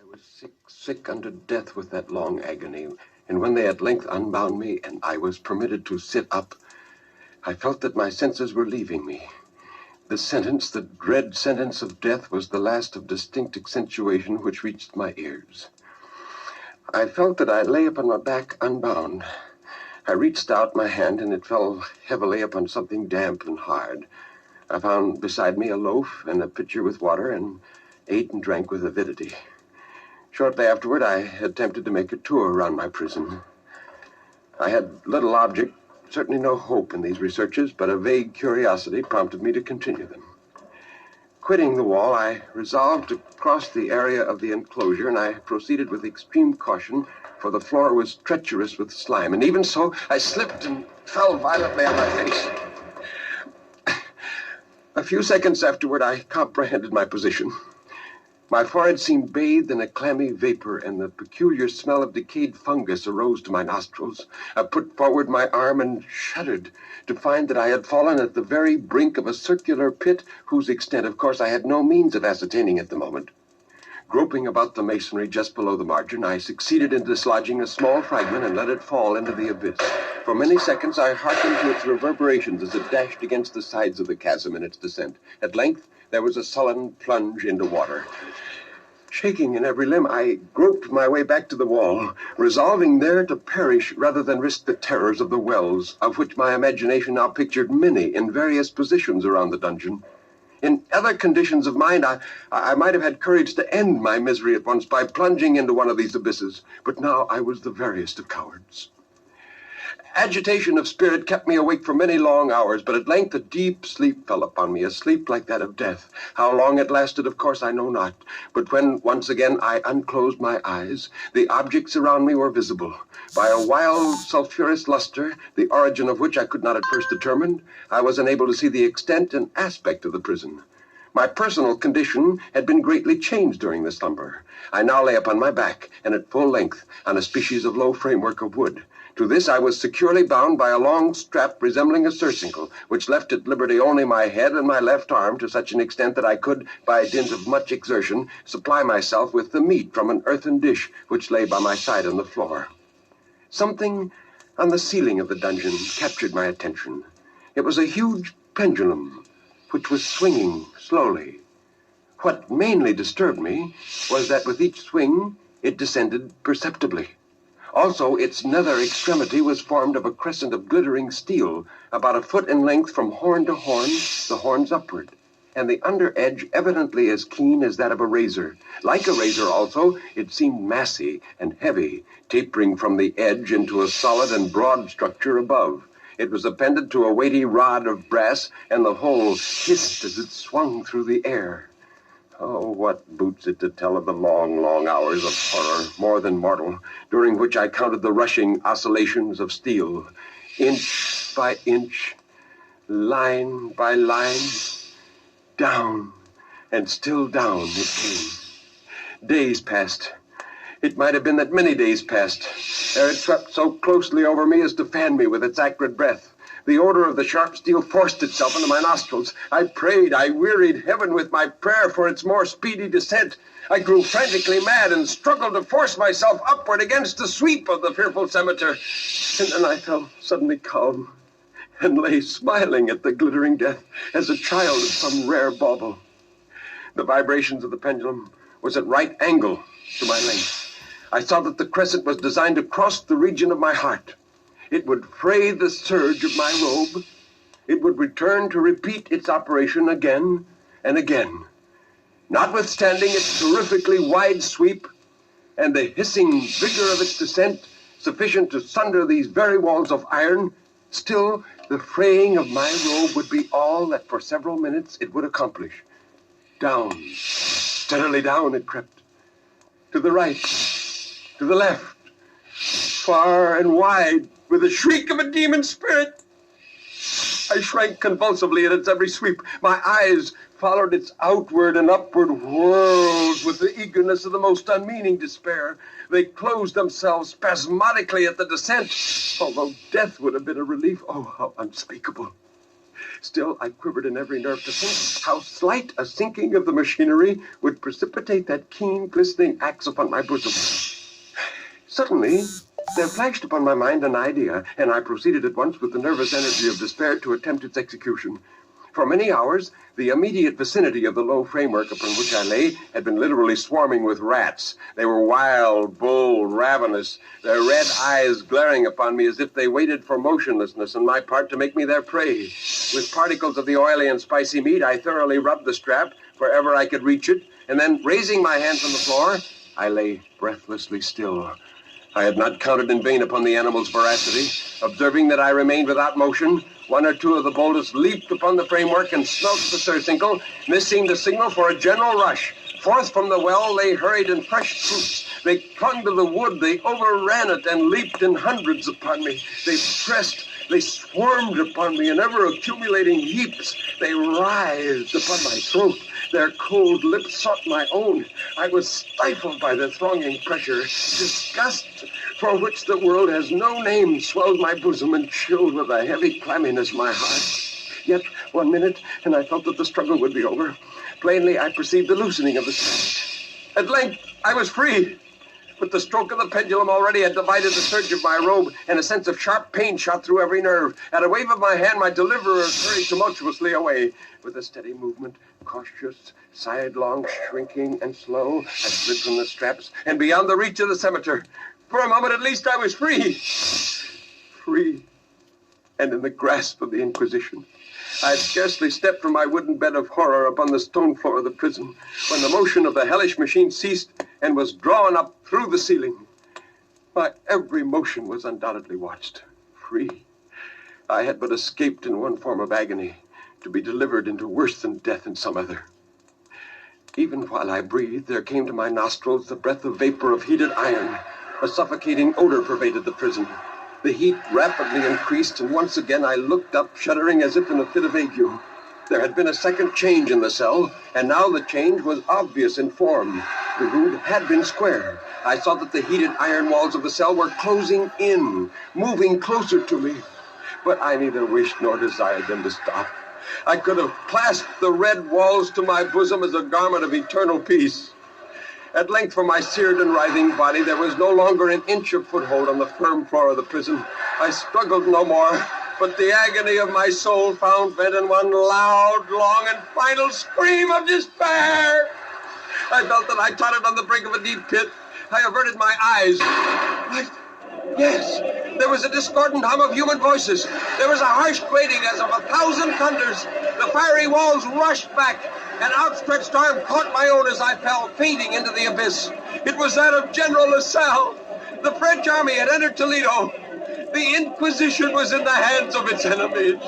I was sick unto death with that long agony, and when they at length unbound me, and I was permitted to sit up, I felt that my senses were leaving me. The sentence, the dread sentence of death, was the last of distinct accentuation which reached my ears. I felt that I lay upon my back unbound. I reached out my hand, and it fell heavily upon something damp and hard. I found beside me a loaf and a pitcher with water, and ate and drank with avidity. Shortly afterward, I attempted to make a tour around my prison. I had little object, certainly no hope in these researches, but a vague curiosity prompted me to continue them. Quitting the wall, I resolved to cross the area of the enclosure, and I proceeded with extreme caution, for the floor was treacherous with slime, and even so, I slipped and fell violently on my face. A few seconds afterward, I comprehended my position. My forehead seemed bathed in a clammy vapor, and the peculiar smell of decayed fungus arose to my nostrils. I put forward my arm and shuddered to find that I had fallen at the very brink of a circular pit, whose extent, of course, I had no means of ascertaining at the moment. Groping about the masonry just below the margin, I succeeded in dislodging a small fragment and let it fall into the abyss. For many seconds, I hearkened to its reverberations as it dashed against the sides of the chasm in its descent. At length, there was a sullen plunge into water. Shaking in every limb, I groped my way back to the wall, resolving there to perish rather than risk the terrors of the wells, of which my imagination now pictured many in various positions around the dungeon. In other conditions of mind, I might have had courage to end my misery at once by plunging into one of these abysses, but now I was the veriest of cowards. Agitation of spirit kept me awake for many long hours, but at length a deep sleep fell upon me, a sleep like that of death. How long it lasted, of course, I know not, but when once again I unclosed my eyes, the objects around me were visible. By a wild sulphurous luster, the origin of which I could not at first determine, I was unable to see the extent and aspect of the prison. My personal condition had been greatly changed during the slumber. I now lay upon my back, and at full length, on a species of low framework of wood. To this I was securely bound by a long strap resembling a surcingle, which left at liberty only my head and my left arm to such an extent that I could, by dint of much exertion, supply myself with the meat from an earthen dish which lay by my side on the floor. Something on the ceiling of the dungeon captured my attention. It was a huge pendulum, which was swinging slowly. What mainly disturbed me was that with each swing it descended perceptibly. Also, its nether extremity was formed of a crescent of glittering steel, about a foot in length from horn to horn, the horns upward, and the under edge evidently as keen as that of a razor. Like a razor also, it seemed massy and heavy, tapering from the edge into a solid and broad structure above. It was appended to a weighty rod of brass, and the whole hissed as it swung through the air. Oh, what boots it to tell of the long, long hours of horror, more than mortal, during which I counted the rushing oscillations of steel. Inch by inch, line by line, down, and still down it came. Days passed. It might have been that many days passed, ere it swept so closely over me as to fan me with its acrid breath. The odor of the sharp steel forced itself into my nostrils. I prayed, I wearied heaven with my prayer for its more speedy descent. I grew frantically mad and struggled to force myself upward against the sweep of the fearful scimitar. And then I felt suddenly calm and lay smiling at the glittering death as a child at some rare bauble. The vibrations of the pendulum was at right angle to my length. I saw that the crescent was designed to cross the region of my heart. It would fray the serge of my robe. It would return to repeat its operation again and again. Notwithstanding its terrifically wide sweep and the hissing vigor of its descent, sufficient to sunder these very walls of iron, still the fraying of my robe would be all that for several minutes it would accomplish. Down, steadily down it crept. To the right, to the left, far and wide, with a shriek of a demon spirit. I shrank convulsively at its every sweep. My eyes followed its outward and upward whirls with the eagerness of the most unmeaning despair. They closed themselves spasmodically at the descent, although death would have been a relief. Oh, how unspeakable. Still, I quivered in every nerve to think how slight a sinking of the machinery would precipitate that keen, glistening axe upon my bosom. Suddenly, there flashed upon my mind an idea, and I proceeded at once with the nervous energy of despair to attempt its execution. For many hours, the immediate vicinity of the low framework upon which I lay had been literally swarming with rats. They were wild, bold, ravenous, their red eyes glaring upon me as if they waited for motionlessness on my part to make me their prey. With particles of the oily and spicy meat, I thoroughly rubbed the strap wherever I could reach it, and then, raising my hand from the floor, I lay breathlessly still. I had not counted in vain upon the animal's voracity. Observing that I remained without motion, one or two of the boldest leaped upon the framework and smelt the surcingle. This seemed a signal for a general rush. Forth from the well they hurried in fresh troops. They clung to the wood, they overran it, and leaped in hundreds upon me. They pressed, they swarmed upon me in ever-accumulating heaps. They writhed upon my throat. Their cold lips sought my own. I was stifled by the thronging pressure. Disgust, for which the world has no name, swelled my bosom and chilled with a heavy clamminess my heart. Yet 1 minute, and I felt that the struggle would be over. Plainly, I perceived the loosening of the strap. At length, I was free. But the stroke of the pendulum already had divided the serge of my robe, and a sense of sharp pain shot through every nerve. At a wave of my hand, my deliverer hurried tumultuously away. With a steady movement, cautious, sidelong, shrinking, and slow, I slid from the straps and beyond the reach of the scimitar. For a moment, at least, I was free. Free, and in the grasp of the Inquisition. I had scarcely stepped from my wooden bed of horror upon the stone floor of the prison when the motion of the hellish machine ceased and was drawn up through the ceiling. My every motion was undoubtedly watched. Free. I had but escaped in one form of agony, to be delivered into worse than death in some other. Even while I breathed, there came to my nostrils the breath of vapor of heated iron. A suffocating odor pervaded the prison. The heat rapidly increased, and once again I looked up, shuddering as if in a fit of ague. There had been a second change in the cell, and now the change was obvious in form. The room had been square. I saw that the heated iron walls of the cell were closing in, moving closer to me. But I neither wished nor desired them to stop. I could have clasped the red walls to my bosom as a garment of eternal peace. At length, for my seared and writhing body, there was no longer an inch of foothold on the firm floor of the prison. I struggled no more, but the agony of my soul found vent in one loud, long, and final scream of despair. I felt that I tottered on the brink of a deep pit. I averted my eyes. Yes, there was a discordant hum of human voices. There was a harsh grating as of 1,000 thunders. The fiery walls rushed back. An outstretched arm caught my own as I fell, fainting into the abyss. It was that of General LaSalle. The French army had entered Toledo. The Inquisition was in the hands of its enemies.